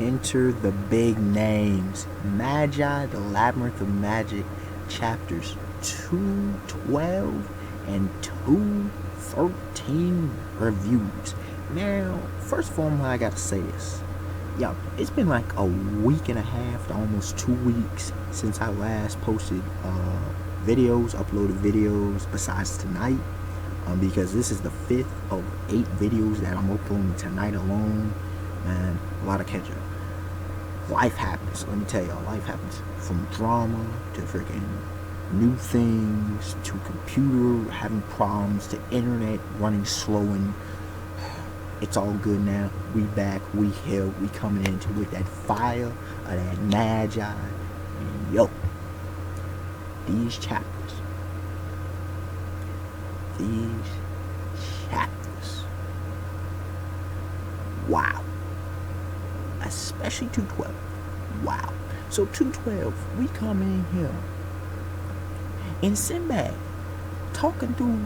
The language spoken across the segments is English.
Enter the big names. Magi, the Labyrinth of Magic, chapters 212 and 213 reviews. Now, first of all, I gotta say this. Yo, it's been like a week and a half to almost 2 weeks since I last posted uploaded videos besides tonight. Because this is the 5th of 8 videos that I'm uploading tonight alone. Man, a lot of catch up. Life happens, let me tell y'all, life happens. From drama to freaking new things, to computer having problems, to internet running slow, and it's all good now. We back, we here, we coming into with that fire of that Magi. And yo, these chapters, wow. Especially 212. Wow. So 212, we come in here, and Sinbad talking through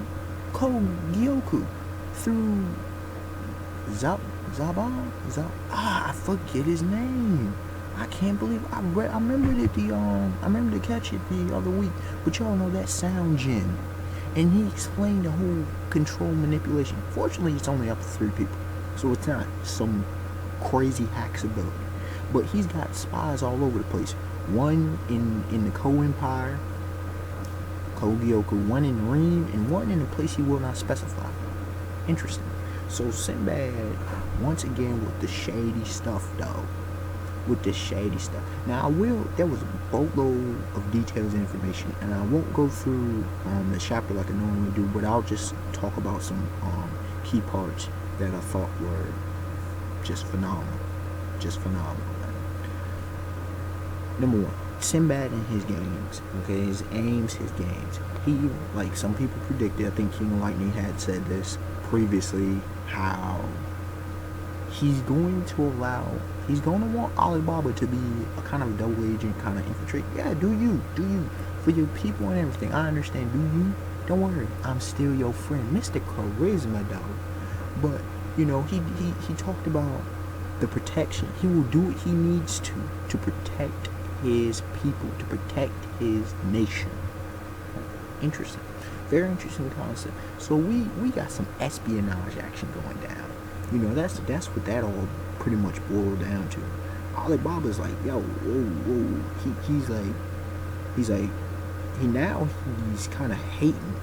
Gyoku through I forget his name. I can't believe I remembered it I remember to catch it the other week. But y'all know that sound gem. And he explained the whole control manipulation. Fortunately, it's only up to 3 people, so it's not some crazy hacks ability. But he's got spies all over the place. One in the Empire, Gyoku, one in Reem, and one in a place he will not specify. Interesting. So Sinbad, once again, with the shady stuff, though. With the shady stuff. Now, there was a boatload of details and information, and I won't go through the chapter like I normally do, but I'll just talk about some key parts that I thought were just phenomenal. Just phenomenal, man. Number 1, Sinbad and his games. Okay, his aims, his games. He, like some people predicted, I think King Lightning had said this previously, how he's going to want Alibaba to be a kind of double agent, kind of infiltrate. Yeah, do you for your people and everything. I understand. Do you? Don't worry, I'm still your friend, Mr. Charisma, dog. But he talked about the protection. He will do what he needs to protect his people, to protect his nation. Interesting, very interesting concept. So we got some espionage action going down. That's what that all pretty much boiled down to. Alibaba's like, yo, whoa. He's kind of hating.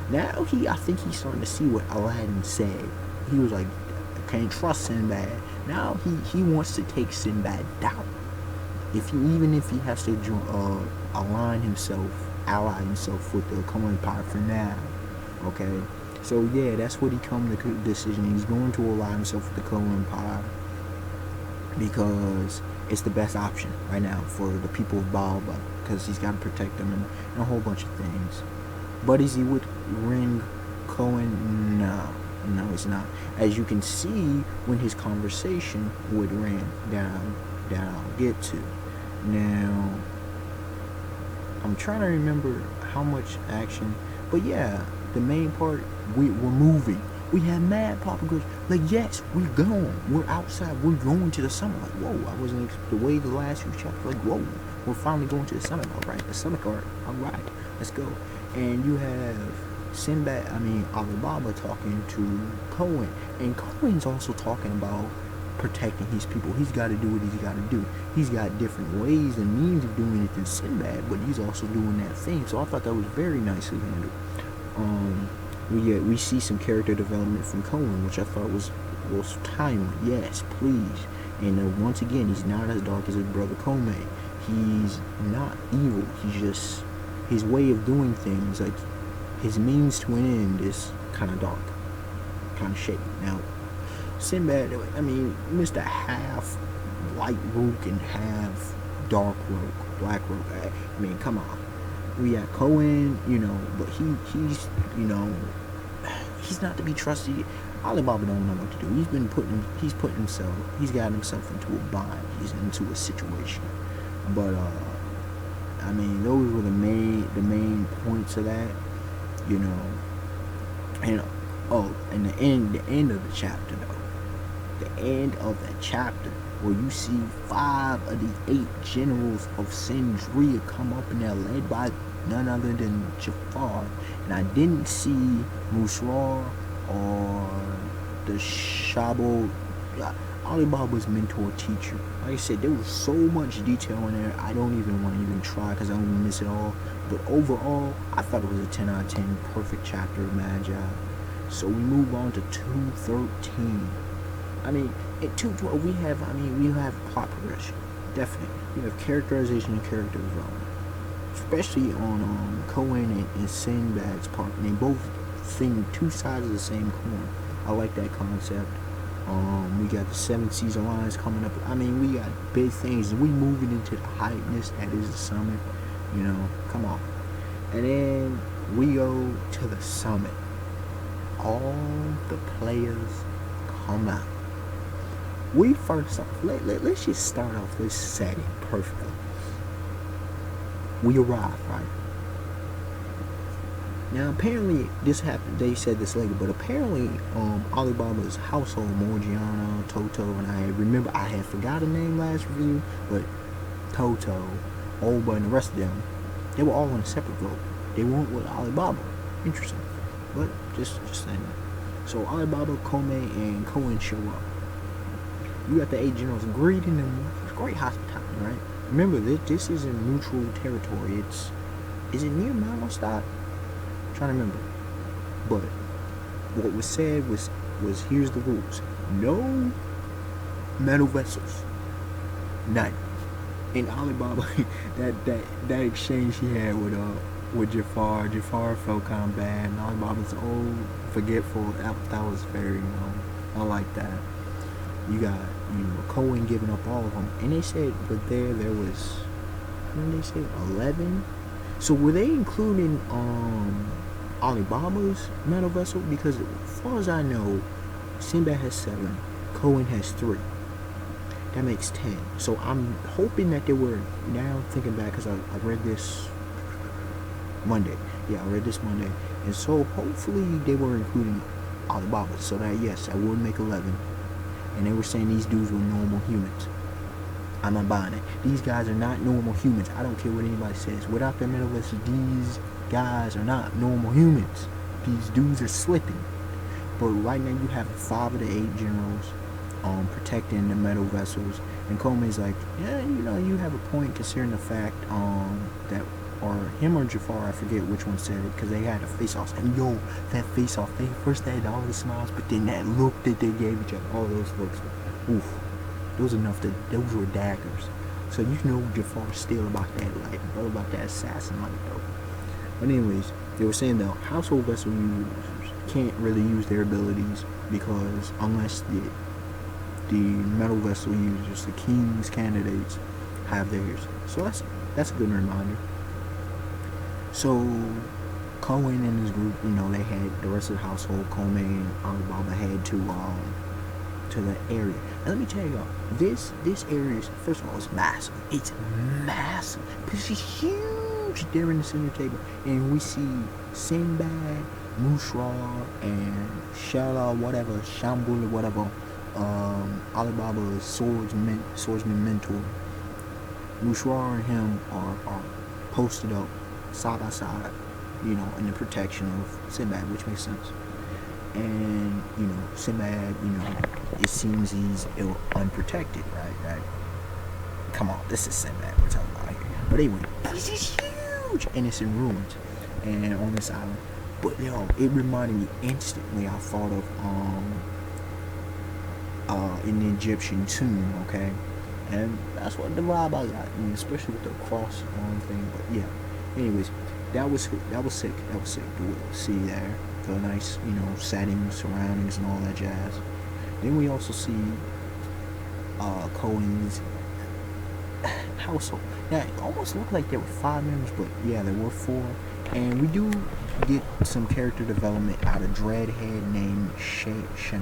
Now I think he's starting to see what Aladdin said. He was like, I can't trust Sinbad. Now he wants to take Sinbad down. Even if he has to ally himself with the Empire for now. Okay. So yeah, that's what he come to the decision. He's going to ally himself with the Empire because it's the best option right now for the people of Baobab, because he's got to protect them and a whole bunch of things. But is he with Ring Cohen? No, it's not. As you can see when his conversation with Ring that I'll get to. Now, I'm trying to remember how much action, but yeah, the main part, we're moving. We had mad propaganda. Like, yes, we're going. We're outside. We're going to the summit. Like, whoa, I wasn't the way the last few chapters. Like, whoa, we're finally going to the summit. All right, the summit card. All right, let's go. And you have Alibaba talking to Cohen, and Cohen's also talking about protecting his people. He's got to do what he's got to do. He's got different ways and means of doing it than Sinbad, but he's also doing that thing. So I thought that was very nicely handled. We see some character development from Cohen, which I thought was timely. Yes, please. And once again, he's not as dark as his brother Kome. He's not evil. He's just, his way of doing things, like his means to an end, is kind of dark, kind of shady. Now, Sinbad, Mr. Half Light Rook and half Dark Rook, Black Rook. Come on. We got Cohen, but he's not to be trusted. Alibaba don't know what to do. He's got himself into a bind. He's into a situation. But those were the main points of that, And and the end of the chapter though. the end of that chapter where you see 5 of the 8 generals of Sindria come up and they're led by none other than Jafar. And I didn't see Musrar or the Shabo, Alibaba's mentor teacher. Like I said, there was so much detail in there, I don't even want to even try because I don't want to miss it all. But overall, I thought it was a 10 out of 10, perfect chapter of Magi. So we move on to 213. I mean, at 212 we have plot progression, definitely. We have characterization and character development, especially on Cohen and Sinbad's part. And they both seem 2 sides of the same coin. I like that concept. We got the 7 Seas Alliance coming up. I mean, we got big things. We moving into the hypeness that is the summit. You know, come on. And then we go to the summit. All the players come out. We first off, let's just start off this setting perfectly. We arrive, right? Now, apparently, this happened. They said this later, but apparently, Alibaba's household, Morgiana, Toto, and I had forgot a name last review, but Toto, Oba, and the rest of them, they were all in a separate vote. They weren't with Alibaba. Interesting, but just saying that. So Alibaba, Kome, and Cohen show up. You got the 8 generals greeting them. It's great hospitality, right? Remember, this is in neutral territory. Is it near Mount Ostad? Trying to remember, but what was said was here's the rules: no metal vessels, none. And Alibaba, that exchange he had with Jafar felt kind of bad, and Alibaba's forgetful. That was very I like that. You got Cohen giving up all of them, and they said, but there was, when they say 11. So were they including Alibaba's metal vessel? Because as far as I know, Sinbad has 7, Cohen has 3. That makes 10. So I'm hoping that they were, now thinking back, because I read this Monday. Yeah, I read this Monday. And so hopefully they were including Alibaba. So that, yes, I would make 11. And they were saying these dudes were normal humans. I'm not buying it. These guys are not normal humans. I don't care what anybody says. Without their metal vessels, these guys are not normal humans. These dudes are slipping. But right now you have 5 of the 8 generals protecting the metal vessels. And Coleman's like, yeah, you have a point considering the fact that, or him or Jafar, I forget which one said it, because they had a face-off. And that face-off, they first had all the smiles, but then that look that they gave each other, all those looks, oof. Those were daggers. So Jafar's still about that life, bro, about that assassin life, though. But anyways, they were saying the household vessel users can't really use their abilities because unless the metal vessel users, the king's candidates, have theirs. So that's a good reminder. So Cohen and his group, they had the rest of the household, Kome and Alibaba, had to the area. And let me tell y'all, this area is, first of all, it's massive. It's massive. This is huge there in the center table. And we see Sinbad, Musrar, and Shambul, whatever, Alibaba's swordsman mentor. Musrar and him are posted up side by side, in the protection of Sinbad, which makes sense. And Sinbad, it seems he's unprotected, right? Come on, this is Sinbad we're talking about here. But anyway, this is huge, and it's in ruins, and on this island. But it reminded me instantly. I thought of an Egyptian tomb, okay, and that's what the vibe I got, especially with the cross arm thing. But yeah, anyways, that was sick. That was sick to see there. The nice, settings, surroundings, and all that jazz. Then we also see Cohen's household. Now, it almost looked like there were 5 members, but yeah, there were 4. And we do get some character development out of Dreadhead named Shen.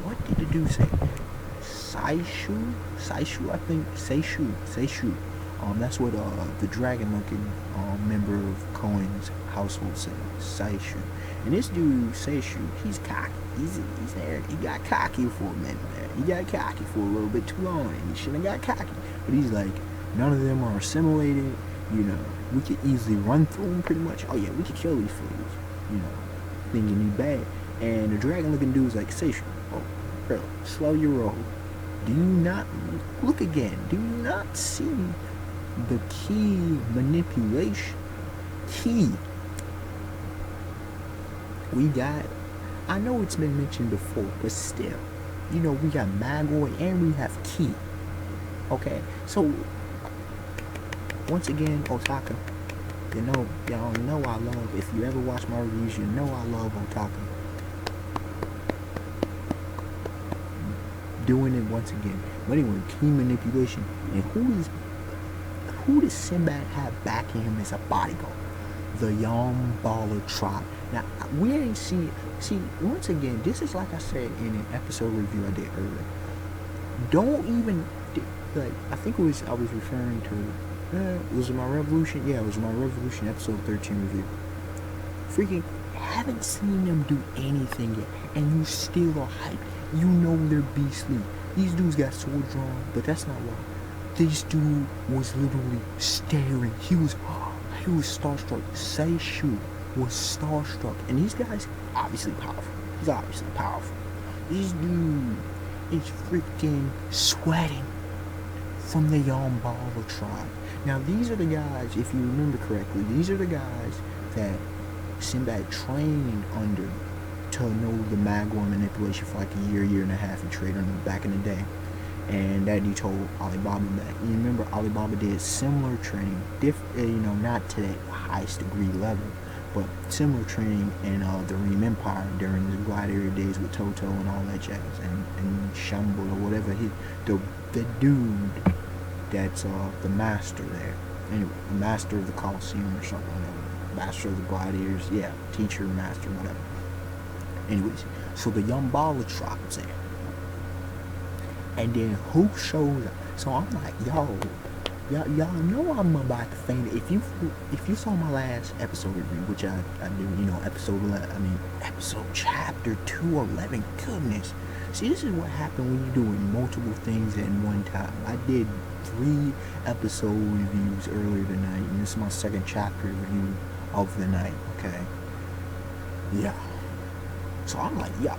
What did the dude say? Saishu, I think. Seishu. That's what the dragon-looking member of Cohen's household said. Saishu. And this dude, Seishu, he's cocky. he got cocky for a minute there. He got cocky for a little bit too long, and he shouldn't have got cocky. But he's like, none of them are assimilated. You know, we could easily run through them pretty much. Oh yeah, we could kill these fools. You know, thinking he bad. And the dragon-looking dude's like, Seishu, oh, bro, slow your roll. Do you not look again? Do you not see the key manipulation? Key. We got, I know it's been mentioned before, but still, you know, we got Magi and we have Key. Okay, so once again, Otaka, you know, y'all know I love, if you ever watch my reviews, you know I love Otaka. Doing it once again. But anyway, key manipulation. And who does Sinbad have backing him as a bodyguard? The Yambala Tribe. Now, we ain't see, once again, this is like I said in an episode review I did earlier. Don't even, like, I think I was referring to, was it my Revolution? Yeah, it was my Revolution episode 13 review. Freaking haven't seen them do anything yet, and you still are hyped. You know they're beastly. These dudes got sword drawn, but that's not why. This dude was literally staring. He was starstruck. Seishu was starstruck. And these guys, obviously powerful. He's obviously powerful. This dude is freaking sweating from the Yambala Tribe. Now, these are the guys, if you remember correctly, these are the guys that Sinbad trained under to know the Magi manipulation for like a year and a half. He trained on them back in the day. And that he told Alibaba back. You remember Alibaba did similar training, not to that highest degree level, but similar training in the Reem Empire during the gladiator days with Toto and all that jazz, and Shambhala or whatever. The dude that's the master there. Anyway, the master of the Colosseum or something, whatever. Master of the gladiators, yeah, teacher, master, whatever. Anyways, so the Yambala Tribe's there. And then who shows up? So I'm like, y'all know I'm about to faint. If you saw my last episode review, which I do, episode chapter 211, goodness. See, this is what happened when you're doing multiple things at one time. I did 3 episode reviews earlier tonight, and this is my second chapter review of the night, okay? Yeah. So I'm like, yeah.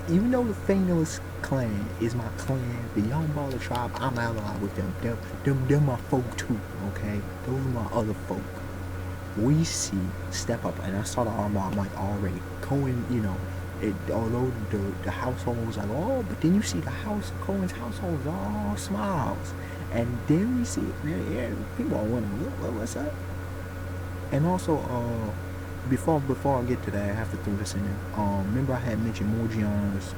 Even though the Fanalis Clan is my clan, the Yambala Tribe, I'm allied with them. They're my folk too, okay? Those are my other folk. We see step up, and I saw the armor, I'm like, already. Cohen, although the household was like, oh, but then you see Cohen's household is all smiles. And then we see, yeah, people are wondering, what's up? And also, before I get to that, I have to throw this in there. Remember I had mentioned Morgiana's,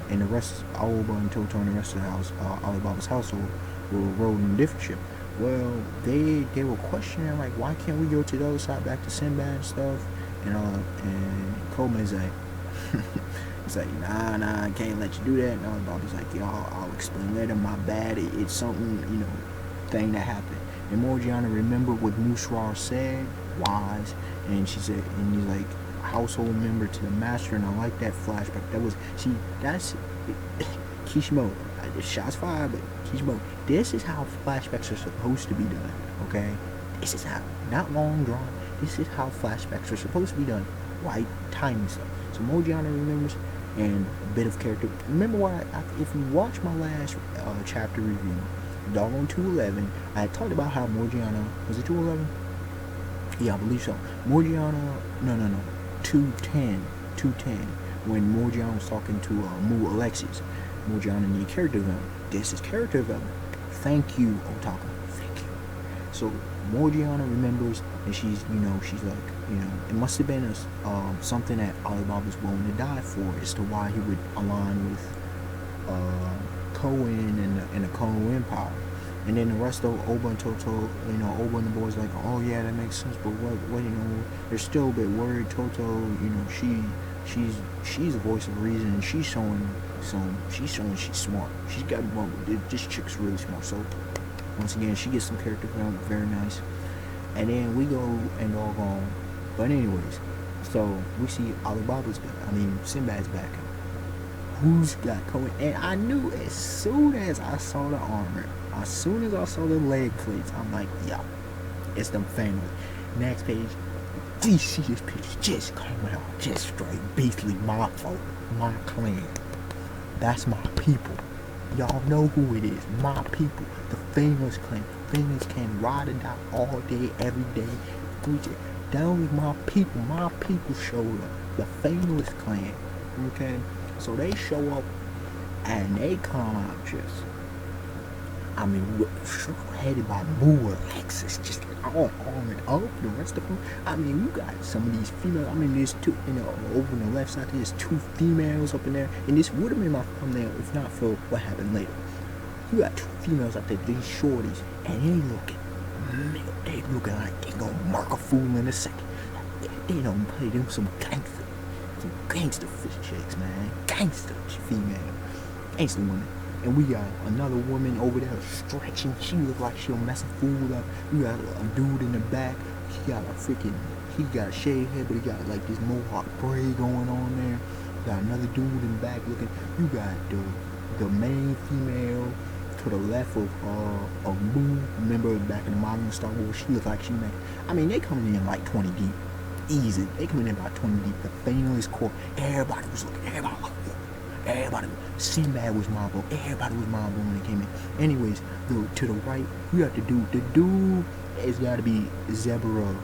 and the rest, Aoba and Toto and the rest of the house, Alibaba's household, were rode in a different ship. Well, they were questioning, like, why can't we go to the other side, back to Sinbad and stuff? And Coleman's like, he's like, nah, I can't let you do that. And Alibaba's like, y'all, I'll explain later, my bad, it's something, thing that happened. And Morgiana remembered what Musrar said, wise, and she said, and he's like, household member to the master, and I like that flashback. That's Kishimo. Shots fired, but Kishimo. This is how flashbacks are supposed to be done, okay? This is how, not long drawn, this is how flashbacks are supposed to be done. Right, timing stuff. So Morgiana remembers, and a bit of character. Remember what if you watch my last chapter review, Doggone 211, I had talked about how Morgiana, was it 211? Yeah, I believe so. Morgiana, no, 210, when Morgiana was talking to Mu Alexius. Morgiana needed character development. This is character development. Thank you, Otaka. Thank you. So Morgiana remembers, and she's like, it must have been something that Alibaba's willing to die for as to why he would align with Cohen and the Kono Empire. And then the rest of Oba and Toto, Oba and the boys like, oh yeah, that makes sense, but what they're still a bit worried. Toto, she's the voice of reason, and she's showing she's smart. She's got, this chick's really smart. So once again, she gets some character development, very nice. And then we go and doggone. But anyways, So we see Alibaba's back. I mean, Sinbad's back. Who's got Cohen? And I knew as soon as I saw the armor, as soon as I saw the leg plates, I'm like, yo, it's them family. Next page, you see this picture just coming out, just straight beastly, my folk, my clan. That's my people. Y'all know who it is. My people, the Fanalis Clan. Fanalis Clan ride or die all day, every day. That was my people. My people showed up. The Fanalis Clan. Okay? So they show up and they come out just, I mean, headed by Moore, Alexis, just all armored up. The rest of them, I mean, you got some of these females. I mean, there's two, over on the left side, there's 2 females up in there. And this would have been my thumbnail if not for what happened later. You got 2 females up there, these shorties, and they looking like they gonna mark a fool in a second. They don't play them some gangster fish chicks, man. Gangster female. Gangster woman. And we got another woman over there stretching. She look like she'll mess a fool up. You got a dude in the back. He got a shaved head, but he got like this mohawk braid going on there. You got another dude in the back looking. You got the main female to the left of Moo. Remember back in the modern Star Wars, she looked like she made. I mean, they coming in like 20 deep. Easy. They coming in about 20 deep. The Fanalis core. Everybody was looking. Everybody. Sinbad was marble. Everybody was marble when they came in. Anyways, to the right, you got the dude. The dude has got to be Zebra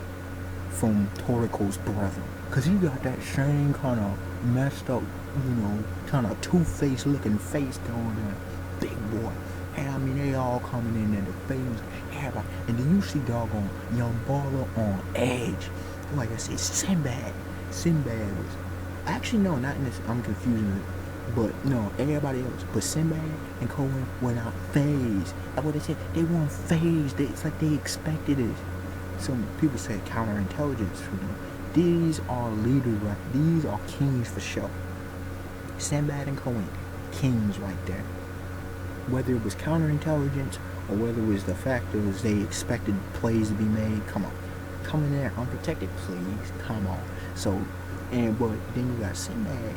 from Toriko's brother. Because you got that same kind of messed up, kind of two-faced looking face going there. Big boy. And I mean, they all coming in there. The famous, everybody. And then you see doggone Yambala on edge. Like I said, Sinbad was... Actually, no, not in this. I'm confusing it. But no, everybody else. But Sinbad and Cohen were not phased. That's what they said. They weren't phased. It's like they expected it. Some people say counterintelligence for them. These are leaders, right? These are kings for sure. Sinbad and Cohen, kings right there. Whether it was counterintelligence or whether it was the fact that they expected plays to be made, come on. Come in there unprotected, please. Come on. So, but then you got Sinbad,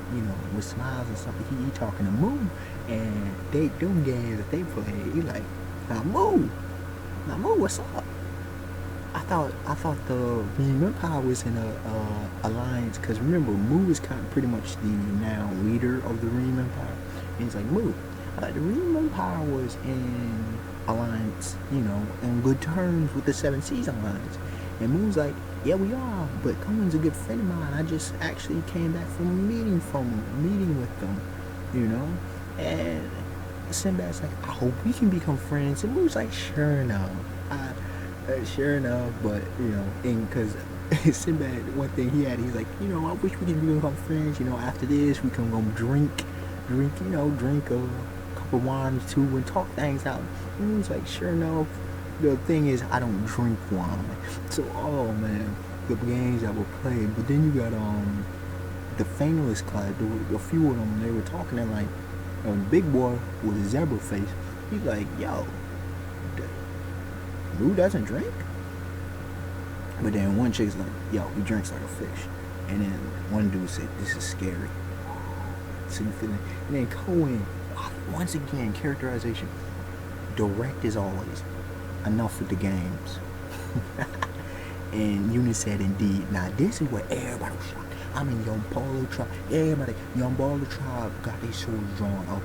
with smiles and stuff. He talking to Moo, and them games that they play. He like, now Moo, what's up? I thought the Ream Empire was in a alliance, because remember, Moo is kind of pretty much the now leader of the Ream Empire. And he's like, Moo, I thought the Ream Empire was in alliance, in good terms with the Seven Seas Alliance. And Moo's like, yeah, we are, but Cohen's a good friend of mine. I just actually came back from a meeting with them, And Sinbad's like, I hope we can become friends. And Moo's like, sure enough. But, because Sinbad, one thing he had, he's like, I wish we could become friends. After this, we can go drink a couple wines too and talk things out. And Moo's like, sure enough. The thing is, I don't drink wine. So, oh man, the games that were played. But then you got the Fanalis Clan. A few of them, they were talking, and like, the big boy with a zebra face. He's like, yo, Moo doesn't drink. But then one chick's like, yo, he drinks like a fish. And then one dude said, this is scary. So you feel it? And then Cohen, once again, characterization, direct as always. Enough with the games. And Eunice said, indeed. Now this is where everybody was shocked. I mean, Yambala Tribe. Everybody, Yambala Tribe got their swords drawn up.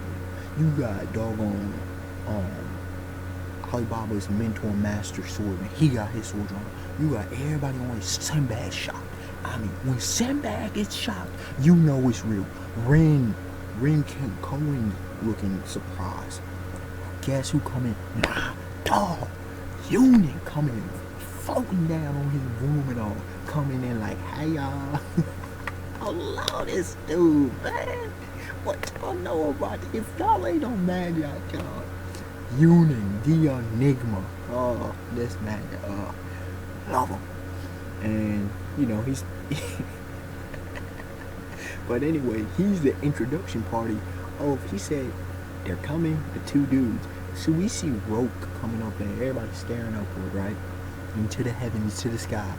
You got doggone Alibaba's mentor master swordman. He got his sword drawn up. You got everybody on his Sinbad shocked. I mean, when Sinbad gets shocked, you know it's real. Ren Cohen looking surprised. Guess who coming? My dog. Union coming, floating down on his room and all, coming in like, hey y'all, I love this dude, man. What y'all know about it? If y'all ain't on Magi, y'all, Union, the Enigma, oh, this man, love him. And, he's, but anyway, he's the introduction party of, he said, they're coming, the 2 dudes. So we see Roke coming up and everybody staring upward, right? Into the heavens, to the sky.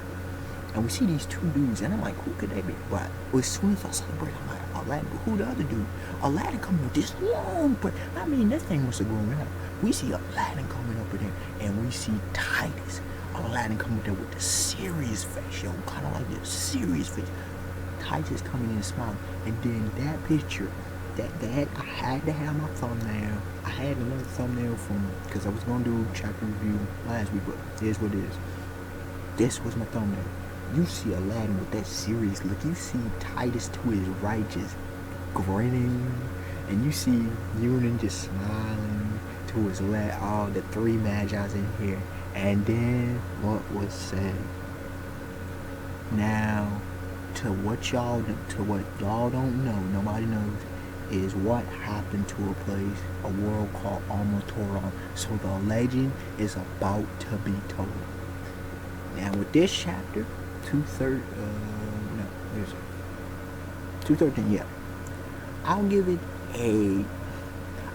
And we see these two dudes, and I'm like, who could they be? But as soon as I celebrate, I'm like, Aladdin. But who the other dude? Aladdin coming with this long, but I mean, that thing must have grown out. We see Aladdin coming up in there, and we see Titus. Aladdin coming there with the serious face, yo, kind of like this serious face. Titus coming in smiling, and then that picture, that I had to have my thumbnail. I had another thumbnail from, because I was gonna do chapter review last week, but here's what it is. This was my thumbnail. You see Aladdin with that serious look. You see Titus to his right just grinning. And you see Unan just smiling to his left. All the three Magi's in here. And then what was said. Now, to what y'all don't know, nobody knows, is what happened to a place, a world called Almatoron. So the legend is about to be told. Now with this chapter, 213, yeah. I'll give it a,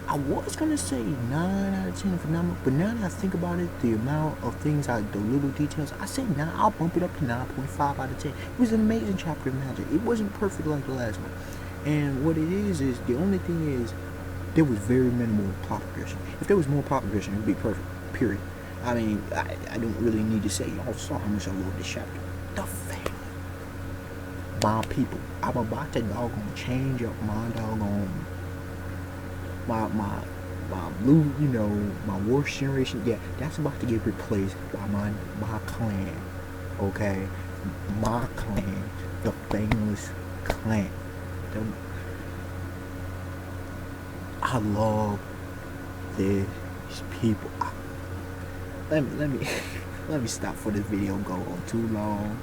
I was gonna say 9 out of 10 phenomenal, but now that I think about it, the amount of things, the little details, I say 9, I'll bump it up to 9.5 out of 10. It was an amazing chapter of magic. It wasn't perfect like the last one. And what it is the only thing is, there was very minimal plot progression. If there was more plot progression, it would be perfect, period. I mean, I don't really need to say, y'all saw how much I love this chapter. The family. My people. I'm about to doggone change up my doggone, my blue, my worst generation. Yeah, that's about to get replaced by my clan. Okay? My clan. The Fanalis Clan. I love these people. Let me stop for this video go on too long.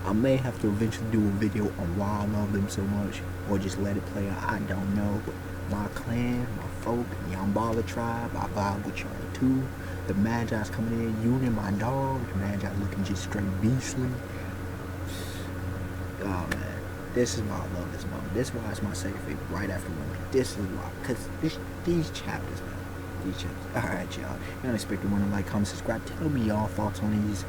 I may have to eventually do a video on why I love them so much, or just let it play out. I don't know. But my clan, my folk, Yambala Tribe, I vibe with y'all too. The Magi's coming in, Unan, my dog. The Magi looking just straight beastly. Oh man, this is why I love this moment. This is why it's my second favorite, right after one. This is why, because these chapters, man. Alright, y'all. Unexpected one to like, comment, subscribe. Tell me y'all thoughts on these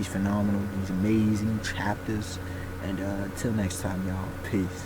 phenomenal, these amazing chapters. And until next time, y'all. Peace.